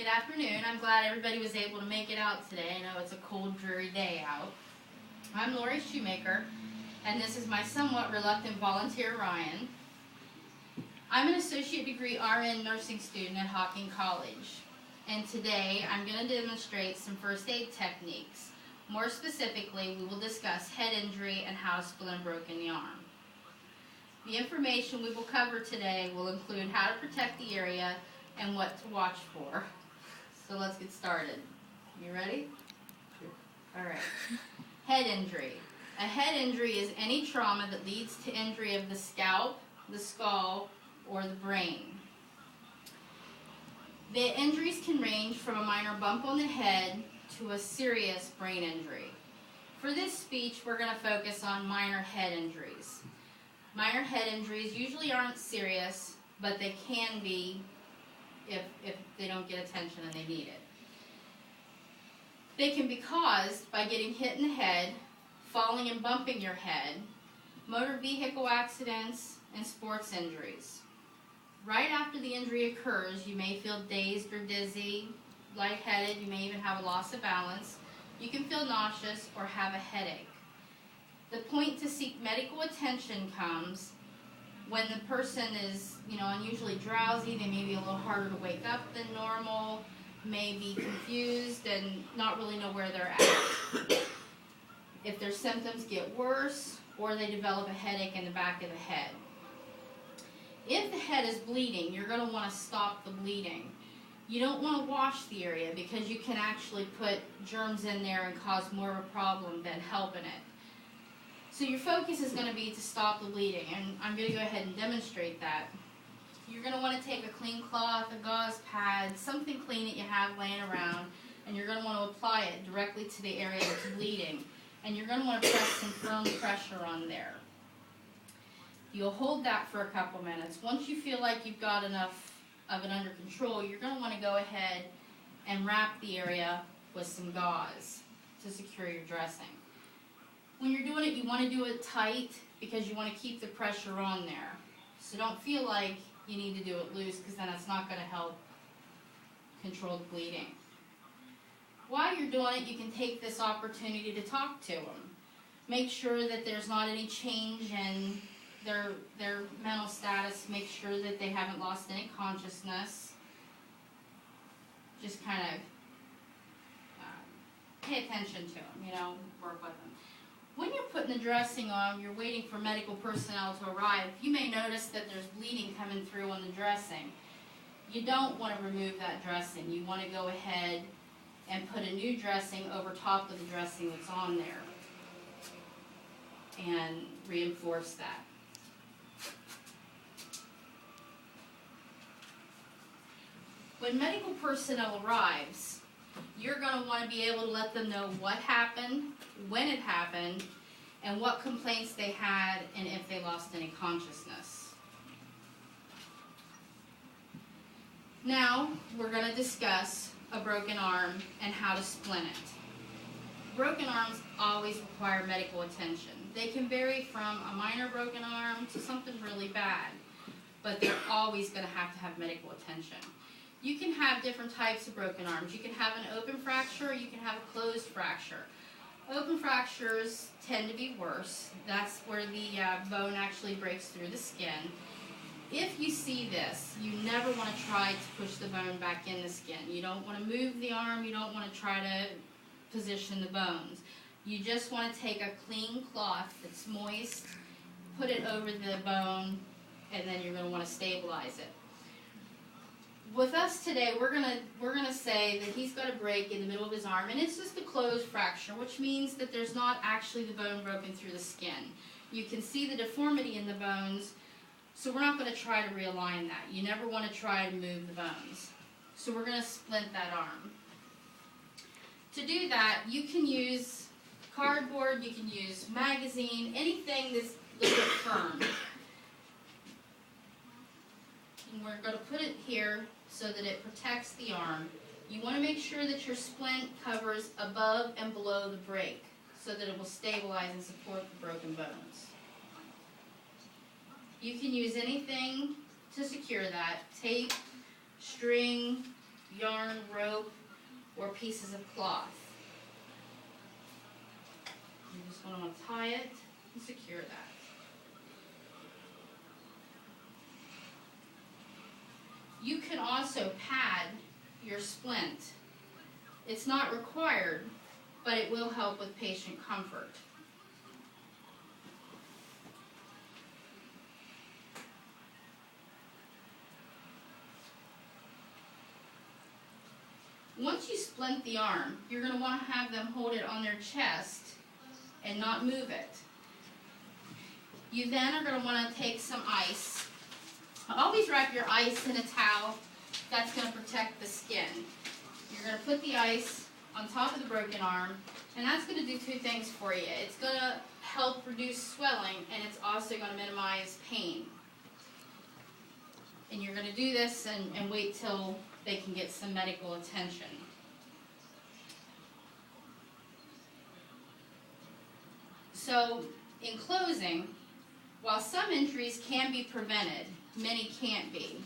Good afternoon. I'm glad everybody was able to make it out today. I know it's a cold, dreary day out. I'm Lori Shumaker, and this is my somewhat reluctant volunteer, Ryan. I'm an associate degree RN nursing student at Hocking College, and today I'm going to demonstrate some first aid techniques. More specifically, we will discuss head injury and how to splint a broken arm. The information we will cover today will include how to protect the area and what to watch for. So let's get started. You ready? All right. Head injury. A head injury is any trauma that leads to injury of the scalp, the skull, or the brain. The injuries can range from a minor bump on the head to a serious brain injury. For this speech, we're going to focus on minor head injuries. Minor head injuries usually aren't serious, but they can be if they don't get attention and they need it. They can be caused by getting hit in the head, falling and bumping your head, motor vehicle accidents, and sports injuries. Right after the injury occurs, you may feel dazed or dizzy, lightheaded, you may even have a loss of balance. You can feel nauseous or have a headache. The point to seek medical attention comes when the person is, unusually drowsy, they may be a little harder to wake up than normal, may be confused and not really know where they're at. If their symptoms get worse or they develop a headache in the back of the head. If the head is bleeding, you're going to want to stop the bleeding. You don't want to wash the area because you can actually put germs in there and cause more of a problem than helping it. So your focus is going to be to stop the bleeding, and I'm going to go ahead and demonstrate that. You're going to want to take a clean cloth, a gauze pad, something clean that you have laying around, and you're going to want to apply it directly to the area that's bleeding. And you're going to want to press some firm pressure on there. You'll hold that for a couple minutes. Once you feel like you've got enough of it under control, you're going to want to go ahead and wrap the area with some gauze to secure your dressing. When you're doing it, you want to do it tight because you want to keep the pressure on there. So don't feel like you need to do it loose because then it's not going to help control the bleeding. While you're doing it, you can take this opportunity to talk to them. Make sure that there's not any change in their mental status. Make sure that they haven't lost any consciousness. Just kind of pay attention to them, work with them. When you're putting the dressing on, you're waiting for medical personnel to arrive. You may notice that there's bleeding coming through on the dressing. You don't want to remove that dressing. You want to go ahead and put a new dressing over top of the dressing that's on there and reinforce that. When medical personnel arrives, you're going to want to be able to let them know what happened, when it happened, and what complaints they had, and if they lost any consciousness. Now, we're going to discuss a broken arm and how to splint it. Broken arms always require medical attention. They can vary from a minor broken arm to something really bad, but they're always going to have medical attention. You can have different types of broken arms. You can have an open fracture, or you can have a closed fracture. Open fractures tend to be worse. That's where the bone actually breaks through the skin. If you see this, you never want to try to push the bone back in the skin. You don't want to move the arm. You don't want to try to position the bones. You just want to take a clean cloth that's moist, put it over the bone, and then you're going to want to stabilize it. With us today, we're gonna say that he's got a break in the middle of his arm, and it's just a closed fracture, which means that there's not actually the bone broken through the skin. You can see the deformity in the bones, so we're not going to try to realign that. You never want to try to move the bones. So we're going to splint that arm. To do that, you can use cardboard, you can use magazine, anything that's a little bit firm. And we're going to put it here so that it protects the arm. You want to make sure that your splint covers above and below the break so that it will stabilize and support the broken bones. You can use anything to secure that. Tape, string, yarn, rope, or pieces of cloth. You just want to tie it and secure that. You can also pad your splint. It's not required, but it will help with patient comfort. Once you splint the arm, you're going to want to have them hold it on their chest and not move it. You then are going to want to take some ice. Always wrap your ice in a towel. That's going to protect the skin. You're going to put the ice on top of the broken arm, and that's going to do two things for you. It's going to help reduce swelling, and it's also going to minimize pain. And you're going to do this and wait till they can get some medical attention. So, in closing, while some injuries can be prevented, many can't be.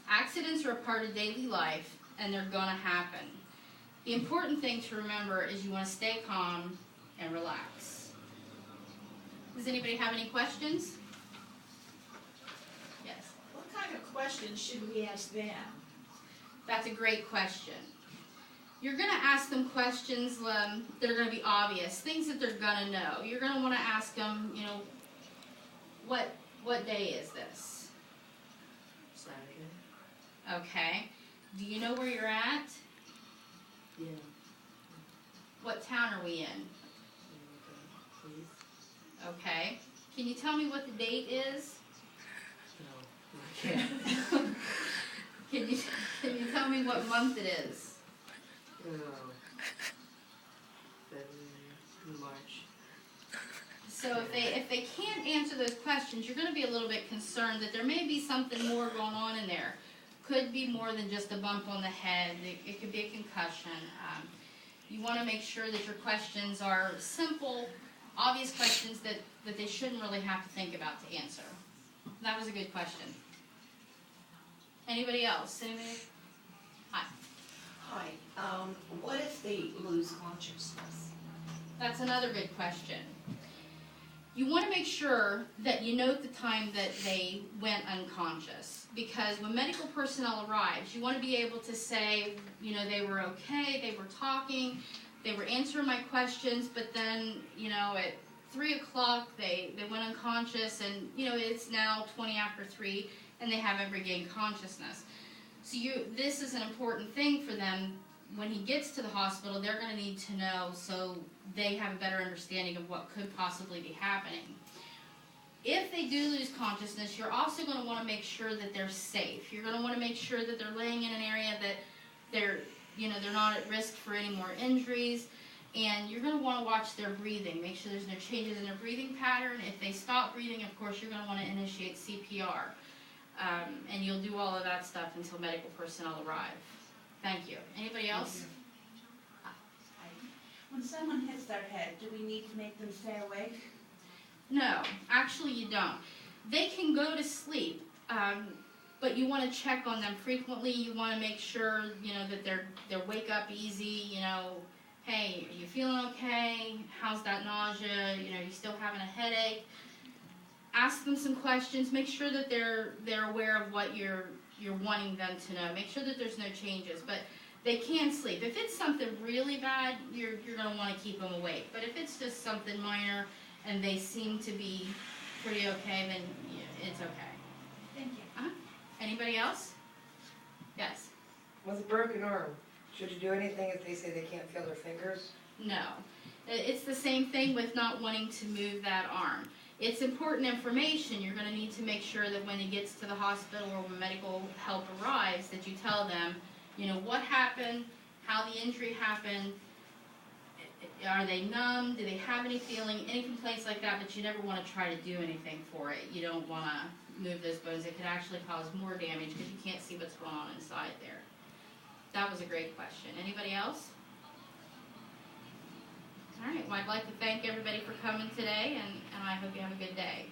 Accidents are a part of daily life, and they're going to happen. The important thing to remember is you want to stay calm and relax. Does anybody have any questions? Yes. What kind of questions should we ask them? That's a great question. You're going to ask them questions that are going to be obvious, things that they're going to know. You're going to want to ask them, you know, what day is this? Saturday. Okay. Do you know where you're at? Yeah. What town are we in? Please. Okay. Can you tell me what the date is? No, I can't. Can you tell me what month it is? February, March. So if they can't answer those questions, you're going to be a little bit concerned that there may be something more going on in there. Could be more than just a bump on the head. It could be a concussion. You want to make sure that your questions are simple, obvious questions that they shouldn't really have to think about to answer. That was a good question. Anybody else? Anybody? Hi. Hi. What if they lose consciousness? That's another good question. You want to make sure that you note the time that they went unconscious, because when medical personnel arrives, you want to be able to say, you know, they were okay, they were talking, they were answering my questions, but then, you know, at 3 o'clock they went unconscious, and, you know, it's now 20 after 3, and they haven't regained consciousness. So this is an important thing for them. When he gets to the hospital, they're going to need to know so they have a better understanding of what could possibly be happening. If they do lose consciousness, you're also going to want to make sure that they're safe. You're going to want to make sure that they're laying in an area that they're not at risk for any more injuries, and you're going to want to watch their breathing. Make sure there's no changes in their breathing pattern. If they stop breathing, of course, you're going to want to initiate CPR, and you'll do all of that stuff until medical personnel arrive. Thank you. Anybody else? When someone hits their head, do we need to make them stay awake? No, actually you don't. They can go to sleep, but you want to check on them frequently. You want to make sure, you know, that they're wake up easy. You know, hey, are you feeling okay? How's that nausea? You know, you still having a headache? Ask them some questions. Make sure that they're aware of what you're wanting them to know. Make sure that there's no changes, but they can sleep. If it's something really bad, you're going to want to keep them awake. But if it's just something minor and they seem to be pretty okay, then yeah, it's okay. Thank you. Uh-huh. Anybody else? Yes. With a broken arm, should you do anything if they say they can't feel their fingers? No. It's the same thing with not wanting to move that arm. It's important information. You're going to need to make sure that when he gets to the hospital or when medical help arrives, that you tell them, you know, what happened, how the injury happened, are they numb, do they have any feeling, any complaints like that, but you never want to try to do anything for it. You don't want to move those bones. It could actually cause more damage because you can't see what's going on inside there. That was a great question. Anybody else? All right, well, I'd like to thank everybody for coming today, and I hope you have a good day.